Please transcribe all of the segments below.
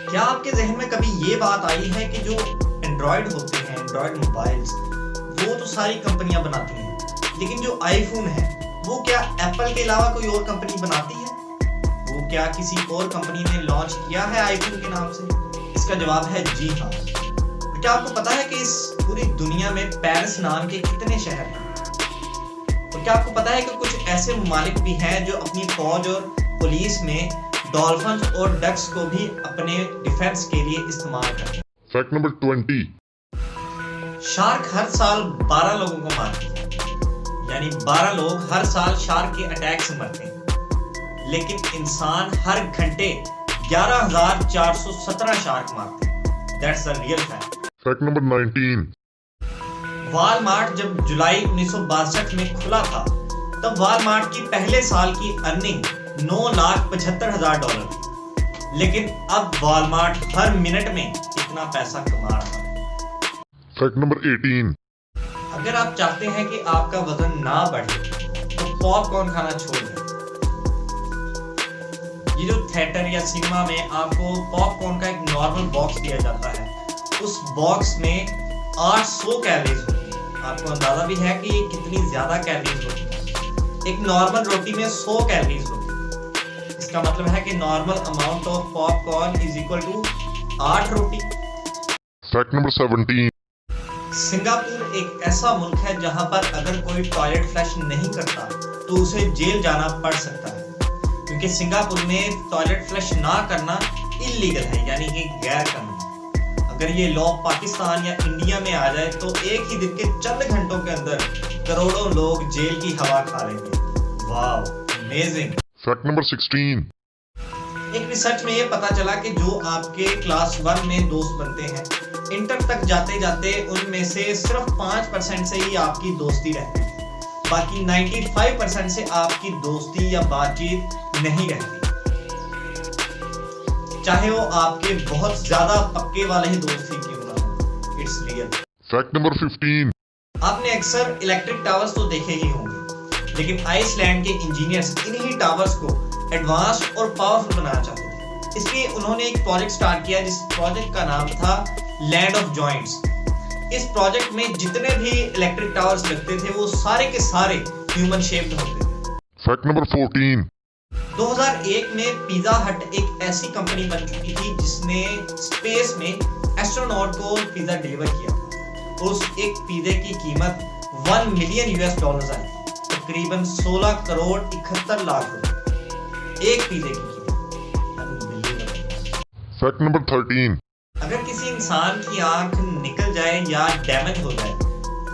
क्या आपके जहन में कभी ये बात आई है कि जो एंड्रॉयड होते हैं, एंड्रॉयड मोबाइल्स, वो तो सारी कंपनियां बनाती हैं, लेकिन जो आईफोन है वो क्या एप्पल के अलावा कोई और कंपनी बनाती है? वो क्या किसी और कंपनी ने लॉन्च किया है आईफोन के नाम से? इसका जवाब है जी हाँ। क्या आपको पता है कि इस पूरी दुनिया में पेरिस नाम के कितने शहर हैं? और क्या आपको पता है कि कुछ ऐसे ममालिक भी हैं जो अपनी फौज और पुलिस में डॉल्फिन और डक्स को भी अपने डिफेंस के लिए इस्तेमाल करते हैं? Fact number 20। शार्क हर साल 12 लोगों को मारती है, यानी 12 लोग हर साल शार्क के अटैक से मरते हैं, लेकिन इंसान हर घंटे 11,417 शार्क मारते हैं। That's the real fact. Fact number 19। Walmart जब जुलाई 1962 में खुला था, तब वॉलमार्ट की पहले साल की अर्निंग $9,75,000 थी, लेकिन अब वॉलमार्ट हर मिनट में इतना पैसा कमा रहा है। Fact number 18। अगर आप चाहते हैं कि आपका वजन ना बढ़े तो पॉपकॉर्न खाना छोड़ दें। ये जो थिएटर या सिनेमा में आपको पॉपकॉर्न का एक नॉर्मल बॉक्स दिया जाता है, उस बॉक्स में 800 कैलोरीज होती है। आपको अंदाजा भी है कि ये कितनी ज्यादा कैलोरीज होती है। एक नॉर्मल रोटी में 100 कैलोरीज होती है। इसका मतलब है कि normal amount of popcorn is equal to 8 roti. Fact number 17। Singapore एक ऐसा मुल्क है जहां पर अगर कोई टॉयलेट फ्लश नहीं करता तो उसे जेल जाना पड़ सकता है, क्योंकि सिंगापुर में टॉयलेट फ्लश ना करना इल्लीगल है, यानी कि गैर कानूनी। अगर ये लॉ पाकिस्तान या इंडिया में आ जाए तो एक ही दिन के चंद घंटों के अंदर करोड़ों लोग जेल की हवा खा लेंगे। Wow, amazing. Fact number 16। एक रिसर्च में ये पता चला कि जो आपके क्लास 1 में दोस्त बनते हैं, इंटर तक जाते जाते उनमें से सिर्फ 5% से ही आपकी दोस्ती रहती है, बाकी 95% से आपकी दोस्ती या बातचीत नहीं रहती, चाहे वो आपके बहुत ज्यादा पक्के वाले ही दोस्त ही क्यों ना हो। It's real. Fact number 15। आपने अक्सर इलेक्ट्रिक टावर्स तो देखे ही होंगे, लेकिन आइसलैंड के इंजीनियर्स इन्हीं टावर्स को एडवांस और पावरफुल बनाना चाहते थे। इसलिए उन्होंने एक प्रोजेक्ट स्टार्ट किया, जिस प्रोजेक्ट का नाम था लैंड ऑफ जॉइंट्स। इस प्रोजेक्ट में जितने भी इलेक्ट्रिक टावर्स लगते थे वो सारे के सारे ह्यूमन शेप्ड होते थे। Fact number 14। 2001 में पिज्जा हट एक ऐसी कंपनी बन चुकी थी जिसने स्पेस में एस्ट्रोनॉट को पिज्जा डिलीवर किया। उस एक पिज्जे की कीमत $1 मिलियन आई, तकरीबन 16 करोड़ 71 लाख रुपए एक पिज्जे की कीमत। Fact number 13। अगर किसी इंसान की आंख निकल जाए या डैमेज हो जाए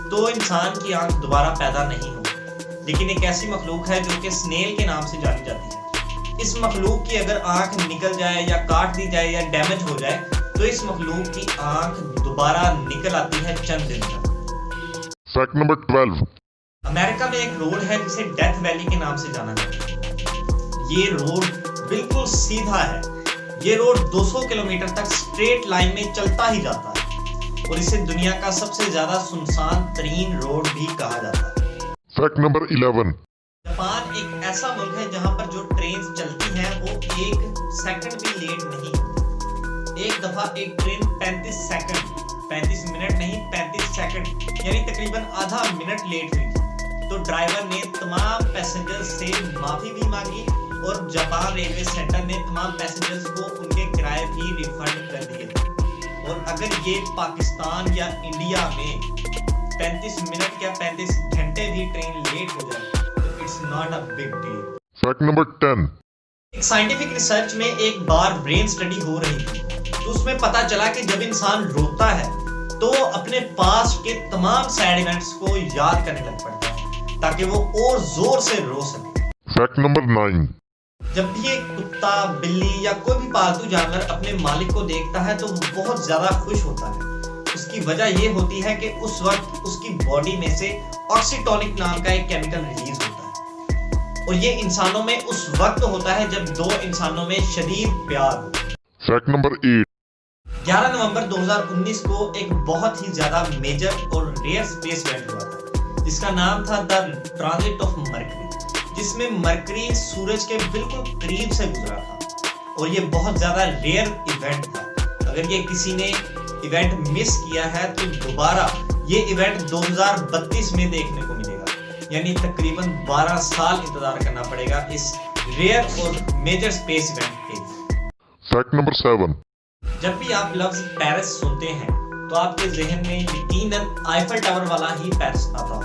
तो इंसान की आंख दोबारा पैदा नहीं होगी, लेकिन एक ऐसी मखलूक है जो कि स्नेल के नाम से जानी जाती है। इस मखलूक की अगर आंख निकल जाए या काट दी जाए या डैमेज हो जाए तो इस मखलूक की आंख दोबारा निकल आती है चंद दिन तक। Fact number 12। अमेरिका में एक रोड है जिसे डेथ वैली के नाम से जाना जाता है। ये रोड बिल्कुल सीधा है। ये रोड 200 किलोमीटर तक स्ट्रेट लाइन में चलता ही जाता है और इसे दुनिया का सबसे ज्यादा सुनसान तरीन रोड भी कहा जाता है। Fact number 11। जापान एक ऐसा मुल्क है जहां पर जो ट्रेन चलती हैं वो 1 सेकंड भी लेट नहीं होती। एक दफा एक ट्रेन 35 मिनट नहीं 35 सेकंड यानी तकरीबन आधा मिनट लेट हुई थी, तो ड्राइवर ने तमाम पैसेंजर्स से माफी भी मांगी और जापान रेलवे सेंटर ने तमाम पैसेंजर्स को उनके किराए भी रिफंड कर दिए थे। और अगर ये पाकिस्तान या इंडिया में 35 मिनट या 35 घंटे भी ट्रेन लेट हो जाए तो it's not a big deal. Fact number 10। एक साइंटिफिक रिसर्च में एक बार ब्रेन स्टडी हो रही थी, तो उसमें पता चला कि जब इंसान रोता है तो अपने पास के तमाम सैड इवेंट्स को याद करने लग पड़ता है ताकि वो और जोर से रो सके। Fact number 9। जब भी एक कुत्ता, बिल्ली या कोई भी पालतू जानवर अपने मालिक को देखता है तो वो बहुत ज्यादा खुश होता है। उसकी वजह ये होती है कि उस वक्त उसकी बॉडी में से ऑक्सीटोनिक नाम का एक केमिकल रिलीज होता है, और ये इंसानों में उस वक्त होता है जब दो इंसानों में शदीद प्यार हो। Fact number 8। 11 नवंबर 2019 को एक बहुत ही ज्यादा मेजर और रेयर स्पेस इवेंट हुआ था जिसका नाम था द ट्रांजिट ऑफ मरकरी, जिसमें मरकरी सूरज के बिल्कुल करीब से गुजरा था और ये बहुत ज्यादा रेयर इवेंट था। अगर ये किसी ने इवेंट मिस किया है तो दोबारा ये इवेंट 2032 में देखने को मिलेगा, यानी तकरीबन 12 साल इंतजार करना पड़ेगा इस रेयर और मेजर स्पेस इवेंट के लिए। Fact number 7। जब भी आप लफ्ज पेरिस सुनते हैं तो आपके जहन में यकीनन आईफल टावर वाला ही पेरिस आता हो,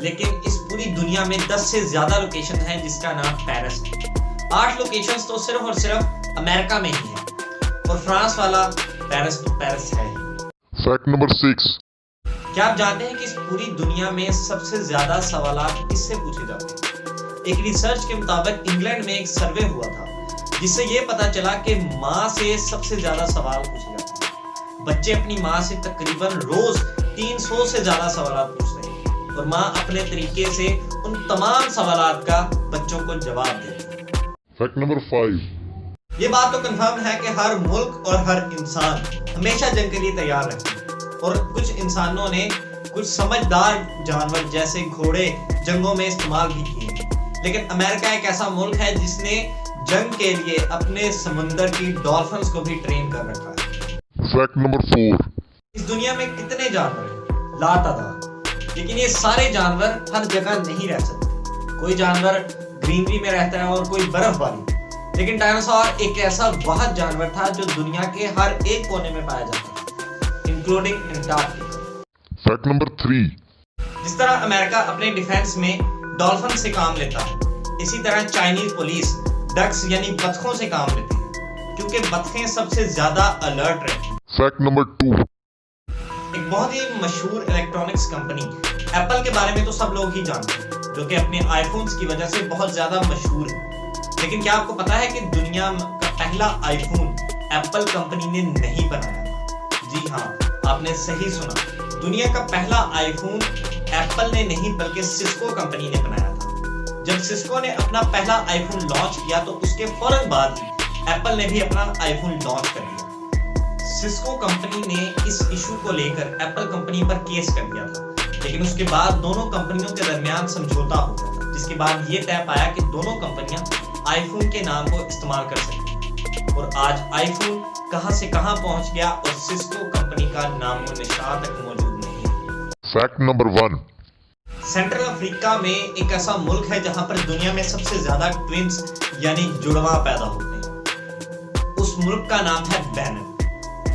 लेकिन इस पूरी दुनिया में 10 से ज्यादा लोकेशन है जिसका नाम पेरिस है। 8 लोकेशंस तो सिर्फ और सिर्फ अमेरिका में ही है, और फ्रांस वाला पेरिस तो पेरिस है ही। Fact number 6। क्या आप जानते हैं कि इस पूरी दुनिया में सबसे ज्यादा सवालात किससे पूछे जाते हैं? एक रिसर्च के मुताबिक इंग्लैंड में एक सर्वे हुआ था जिससे ये पता चला कि माँ से सबसे ज्यादा सवाल पूछे जाते हैं। बच्चे अपनी माँ से तकरीबन रोज 300 से ज्यादा सवाल पूछते हैं और माँ अपने तरीके से उन तमाम सवालात का बच्चों को जवाब देती है। Fact number 5। ये बात तो कंफर्म है कि हर मुल्क और हर इंसान हमेशा जंग के लिए तैयार रहते हैं, और कुछ इंसानों ने कुछ समझदार जानवर जैसे घोड़े जंगों में इस्तेमाल भी किए, लेकिन अमेरिका एक ऐसा मुल्क है जिसने जंग के लिए अपने समुंदर की डॉल्फिन्स को भी ट्रेन कर रखा है। Fact number 4। इस दुनिया में कितने जानवर हैं? लातादार, लेकिन ये सारे जानवर हर जगह नहीं रह सकते। कोई जानवर ग्रीनरी में रहता है और कोई बर्फबारी, लेकिन डायनासोर एक ऐसा वाहिद जानवर था जो दुनिया के हर एक कोने में पाया जाता था, इंक्लूडिंग अंटार्कटिका। Fact number 3। जिस तरह अमेरिका अपने डिफेंस में डॉल्फिन से काम लेता है, इसी तरह चाइनीज पुलिस डक्स यानी बतखों से काम लेती है, क्योंकि बतखें सबसे ज्यादा अलर्ट रहती हैं। Fact number 2। एक बहुत ही मशहूर इलेक्ट्रॉनिक्स कंपनी एप्पल के बारे में तो सब लोग ही जानते हैं, जो कि अपने आईफोन्स की वजह से बहुत ज्यादा मशहूर है। लेकिन क्या आपको पता है कि दुनिया का पहला आईफोन एप्पल कंपनी ने नहीं बनाया था? जी हाँ, आपने सही सुना, दुनिया का पहला आईफोन एप्पल ने नहीं बल्कि सिस्को कंपनी ने बनाया था। जब सिस्को ने अपना पहला आईफोन लॉन्च किया तो उसके फौरन बाद ही एप्पल ने भी अपना आईफोन लॉन्च कर दिया। सिस्को कंपनी ने इस इशू को लेकर एप्पल कंपनी पर केस कर दिया था, लेकिन उसके बाद दोनों कंपनियों के दरमियान समझौता हो गया था, जिसके बाद ये तय पाया कि दोनों कंपनियां आईफोन के नाम को इस्तेमाल कर सकती, और आज आईफोन कहां से कहां पहुंच गया और सिस्को कंपनी का नामो निशान तक मौजूद नहीं है। Fact number 1। सेंट्रल अफ्रीका में एक ऐसा मुल्क है जहां पर दुनिया में सबसे ज्यादा ट्विंस यानी जुड़वा पैदा होते हैं। उस मुल्क का नाम है बेनिन।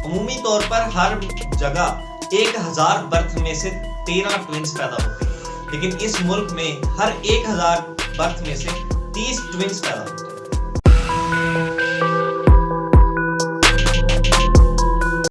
अमूमी तौर पर हर जगह 1000 बर्थ में से 13 ट्विंस पैदा होते हैं, लेकिन इस मुल्क में हर 1000 बर्थ में से 30 ट्विंस पैदा होते हैं।